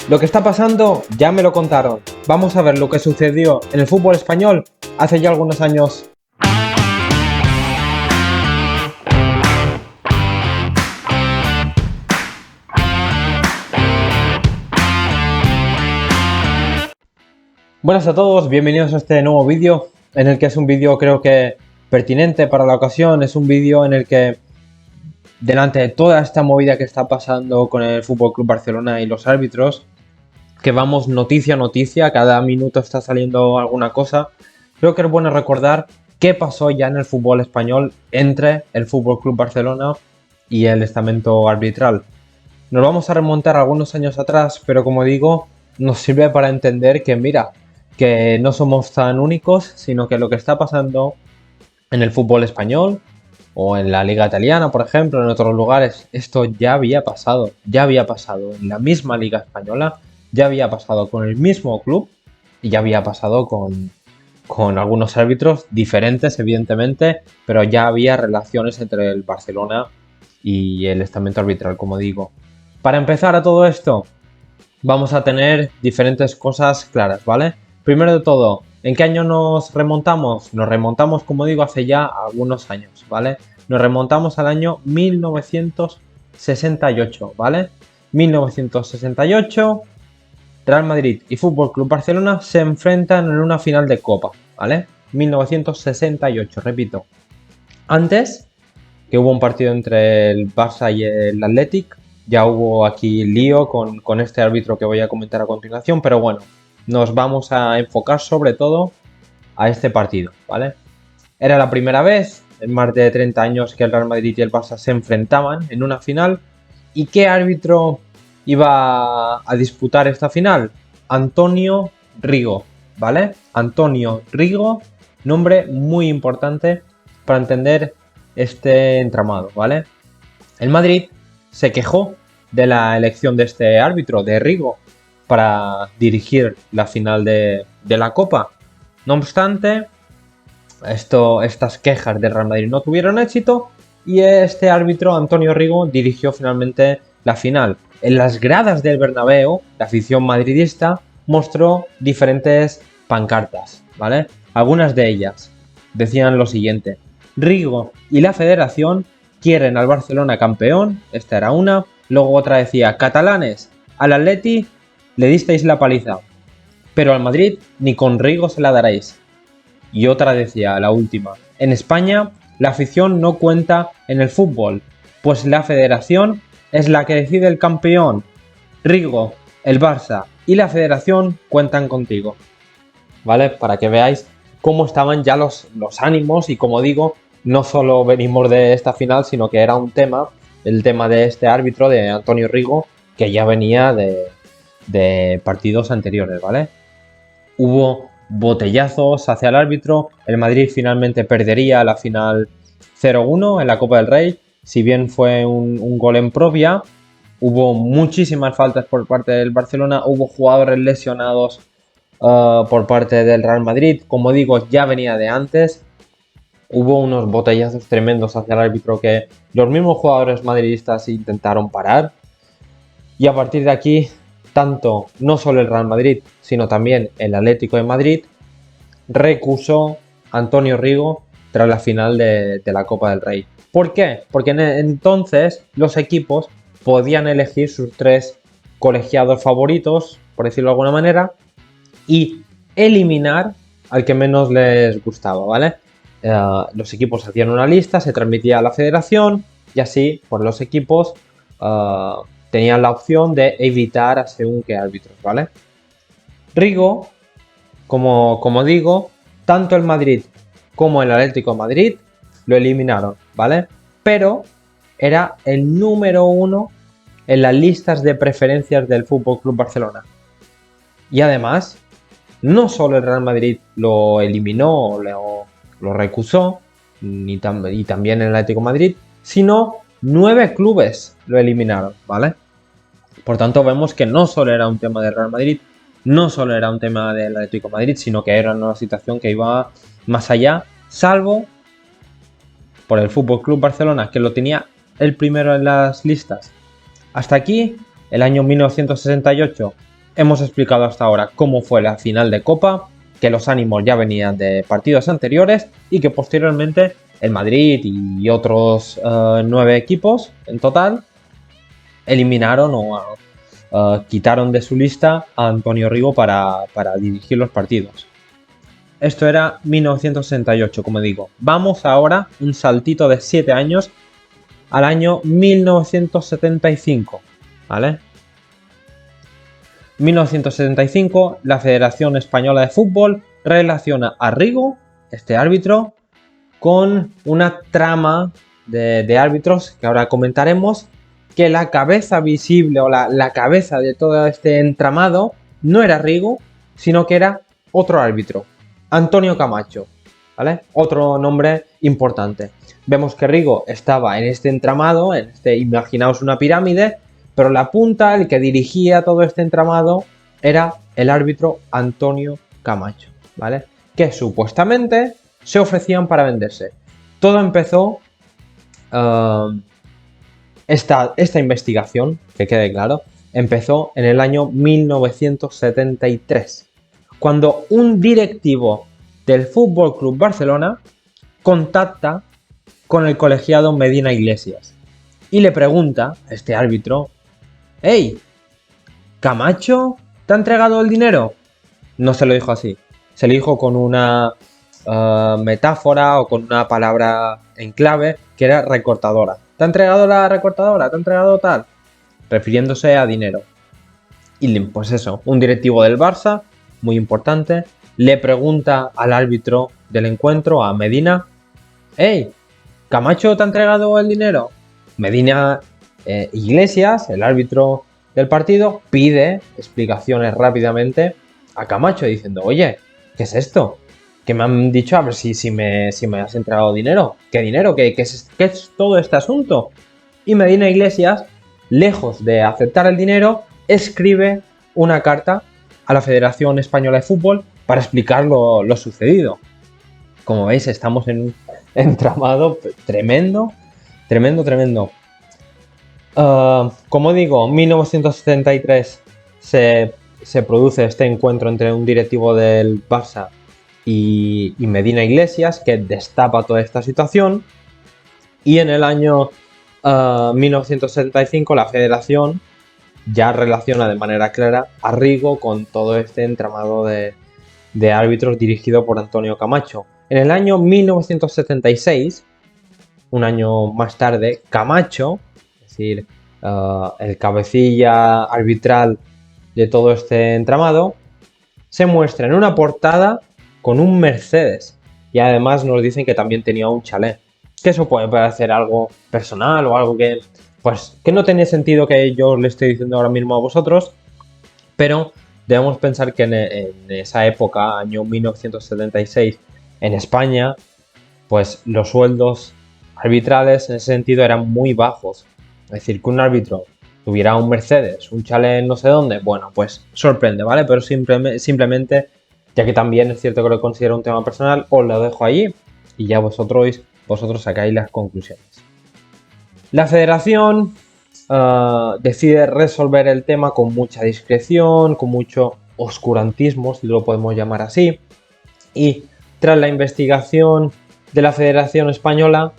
Lo que está pasando ya me lo contaron. Vamos a ver lo que sucedió en el fútbol español hace ya algunos años. Buenas a todos, bienvenidos a este nuevo vídeo, en el que es un vídeo creo que pertinente para la ocasión. Es un vídeo en el que, delante de toda esta movida que está pasando con el FC Barcelona y los árbitros, que vamos noticia a noticia, cada minuto está saliendo alguna cosa, creo que es bueno recordar qué pasó ya en el fútbol español entre el FC Barcelona y el estamento arbitral. Nos vamos a remontar algunos años atrás, pero como digo, nos sirve para entender que, mira, que no somos tan únicos, sino que lo que está pasando en el fútbol español o en la liga italiana, por ejemplo, en otros lugares, esto ya había pasado en la misma liga española, ya había pasado con el mismo club y ya había pasado con algunos árbitros diferentes, evidentemente, pero ya había relaciones entre el Barcelona y el estamento arbitral, como digo. Para empezar a todo esto, vamos a tener diferentes cosas claras, ¿vale? Primero de todo, ¿en qué año nos remontamos? Nos remontamos, como digo, hace ya algunos años, ¿vale? Nos remontamos al año 1968, ¿vale? 1968, Real Madrid y FC Barcelona se enfrentan en una final de Copa, ¿vale? 1968, repito. Antes, que hubo un partido entre el Barça y el Athletic, ya hubo aquí lío con este árbitro que voy a comentar a continuación, pero bueno, nos vamos a enfocar sobre todo a este partido, ¿vale? Era la primera vez en más de 30 años que el Real Madrid y el Barça se enfrentaban en una final. ¿Y qué árbitro iba a disputar esta final? Antonio Rigo, ¿vale? Antonio Rigo, nombre muy importante para entender este entramado, ¿vale? El Madrid se quejó de la elección de este árbitro, de Rigo, para dirigir la final de la Copa. No obstante, estas quejas del Real Madrid no tuvieron éxito y este árbitro, Antonio Rigo, dirigió finalmente la final. En las gradas del Bernabéu, la afición madridista mostró diferentes pancartas, ¿vale? Algunas de ellas decían lo siguiente: Rigo y la Federación quieren al Barcelona campeón. Esta era una. Luego otra decía: catalanes, al Atleti le disteis la paliza, pero al Madrid ni con Rigo se la daréis. Y otra decía, la última: en España la afición no cuenta en el fútbol, pues la Federación es la que decide el campeón. Rigo, el Barça y la Federación cuentan contigo, ¿vale? Para que veáis cómo estaban ya los ánimos. Y como digo, no solo venimos de esta final, sino que era un tema, el tema de este árbitro, de Antonio Rigo, que ya venía de partidos anteriores, ¿vale? Hubo botellazos hacia el árbitro. El Madrid finalmente perdería la final 0-1 en la Copa del Rey. Si bien fue un gol en propia, hubo muchísimas faltas por parte del Barcelona. Hubo jugadores lesionados por parte del Real Madrid. Como digo, ya venía de antes. Hubo unos botellazos tremendos hacia el árbitro que los mismos jugadores madridistas intentaron parar. Y a partir de aquí, tanto no solo el Real Madrid, sino también el Atlético de Madrid recusó a Antonio Rigo tras la final de la Copa del Rey. ¿Por qué? Porque entonces los equipos podían elegir sus 3 colegiados favoritos, por decirlo de alguna manera, y eliminar al que menos les gustaba, ¿vale? Los equipos hacían una lista, se transmitía a la federación y así pues los equipos tenían la opción de evitar a según qué árbitros, ¿vale? Rigo, como digo, tanto el Madrid como el Atlético de Madrid lo eliminaron, ¿vale? Pero era el número 1 en las listas de preferencias del FC Barcelona. Y además, no solo el Real Madrid lo eliminó o lo recusó, y también el Atlético de Madrid, sino 9 clubes lo eliminaron, ¿vale? Por tanto, vemos que no solo era un tema del Real Madrid, no solo era un tema del Atlético de Madrid, sino que era una situación que iba más allá, salvo por el FC Barcelona, que lo tenía el primero en las listas. Hasta aquí, el año 1968, Hemos explicado hasta ahora cómo fue la final de Copa, que los ánimos ya venían de partidos anteriores y que posteriormente el Madrid y otros 9 equipos en total eliminaron o quitaron de su lista a Antonio Rigo para dirigir los partidos. Esto era 1968, como digo. Vamos ahora un saltito de 7 años al año 1975, ¿vale? 1975, la Federación Española de Fútbol relaciona a Rigo, este árbitro, con una trama de árbitros que ahora comentaremos, que la cabeza visible o la cabeza de todo este entramado no era Rigo, sino que era otro árbitro, Antonio Camacho, ¿vale? Otro nombre importante. Vemos que Rigo estaba en este entramado, imaginaos una pirámide, pero la punta, el que dirigía todo este entramado, era el árbitro Antonio Camacho, ¿vale? Que supuestamente se ofrecían para venderse. Todo empezó, esta investigación, que quede claro, empezó en el año 1973, cuando un directivo del Fútbol Club Barcelona contacta con el colegiado Medina Iglesias y le pregunta a este árbitro: «Hey, ¿Camacho te ha entregado el dinero?». No se lo dijo así, se lo dijo con una metáfora o con una palabra en clave que era recortadora. ¿Te ha entregado la recortadora? ¿Te ha entregado tal? Refiriéndose a dinero. Y pues eso, un directivo del Barça, muy importante, le pregunta al árbitro del encuentro, a Medina: «Hey, ¿Camacho te ha entregado el dinero?». Medina Iglesias, el árbitro del partido, pide explicaciones rápidamente a Camacho diciendo: «Oye, ¿qué es esto? Que me han dicho a ver si me has entregado dinero. ¿Qué dinero? ¿Qué es todo este asunto?». Y Medina Iglesias, lejos de aceptar el dinero, escribe una carta a la Federación Española de Fútbol para explicar lo sucedido. Como veis, estamos en un entramado tremendo. Como digo, en 1973 se produce este encuentro entre un directivo del Barça y Medina Iglesias, que destapa toda esta situación. Y en el año 1975 la Federación ya relaciona de manera clara a Rigo con todo este entramado de árbitros dirigido por Antonio Camacho. En el año 1976, un año más tarde, Camacho, es decir, el cabecilla arbitral de todo este entramado, se muestra en una portada con un Mercedes, y además nos dicen que también tenía un chalet. Que eso puede parecer algo personal o algo que no tiene sentido que yo le estoy diciendo ahora mismo a vosotros, pero debemos pensar que en esa época, año 1976, en España, pues los sueldos arbitrales en ese sentido eran muy bajos. Es decir, que un árbitro tuviera un Mercedes, un chalet no sé dónde, bueno, pues sorprende, ¿vale? Pero simplemente, ya que también es cierto que lo considero un tema personal, os lo dejo allí y ya vosotros sacáis las conclusiones. La Federación decide resolver el tema con mucha discreción, con mucho oscurantismo, si lo podemos llamar así, y tras la investigación de la Federación Española,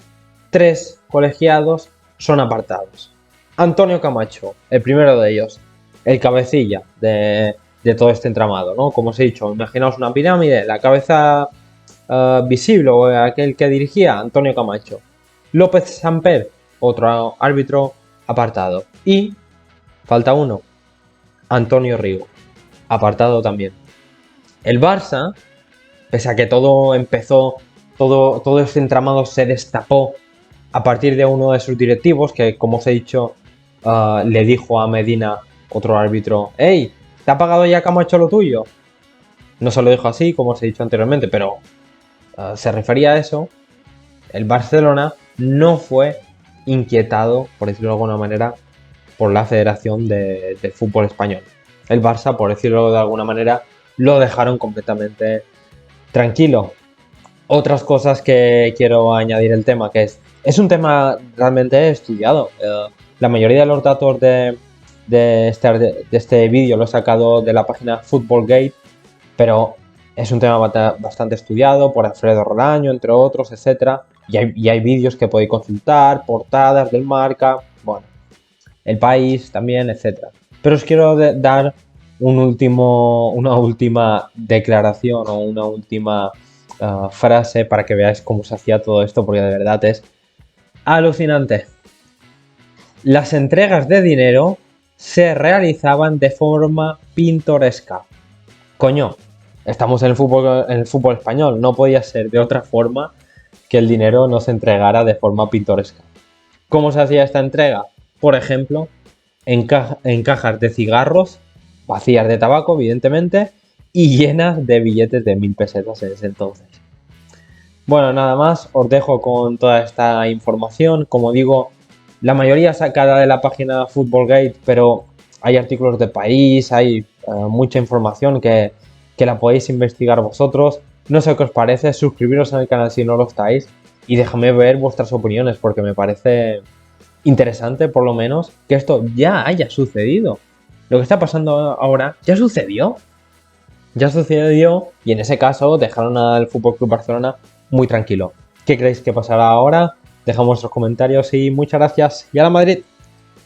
3 colegiados son apartados. Antonio Camacho, el primero de ellos, el cabecilla de todo este entramado, ¿no? Como os he dicho, imaginaos una pirámide, la cabeza visible o aquel que dirigía, Antonio Camacho. López Samper, otro árbitro apartado. Y falta uno, Antonio Rigo, apartado también. El Barça, pese a que todo empezó, todo este entramado se destapó a partir de uno de sus directivos, que como os he dicho, le dijo a Medina, otro árbitro: «Hey, ¿te ha pagado ya Camacho lo tuyo?». No se lo dijo así, como os he dicho anteriormente, pero se refería a eso. El Barcelona no fue inquietado, por decirlo de alguna manera, por la Federación de Fútbol Español. El Barça, por decirlo de alguna manera, lo dejaron completamente tranquilo. Otras cosas que quiero añadir al tema, que es un tema realmente estudiado. La mayoría de los datos de de este vídeo lo he sacado de la página Footballgate, pero es un tema bastante estudiado por Alfredo Rolaño, entre otros, etc. Y hay vídeos que podéis consultar, portadas del Marca, bueno, El País también, etc. Pero os quiero dar una última declaración o una última frase para que veáis cómo se hacía todo esto, porque de verdad es alucinante. Las entregas de dinero se realizaban de forma pintoresca. Coño, estamos en el fútbol español, no podía ser de otra forma que el dinero no se entregara de forma pintoresca. ¿Cómo se hacía esta entrega? Por ejemplo, en cajas de cigarros, vacías de tabaco, evidentemente, y llenas de billetes de 1000 pesetas en ese entonces. Bueno, nada más, os dejo con toda esta información. Como digo, la mayoría sacada de la página Footballgate, pero hay artículos de País, hay mucha información que la podéis investigar vosotros. No sé qué os parece, suscribiros al canal si no lo estáis y déjame ver vuestras opiniones porque me parece interesante, por lo menos, que esto ya haya sucedido. Lo que está pasando ahora ya sucedió. Ya sucedió y en ese caso dejaron al FC Barcelona muy tranquilo. ¿Qué creéis que pasará ahora? Dejad vuestros comentarios y muchas gracias. ¡Y a la Madrid!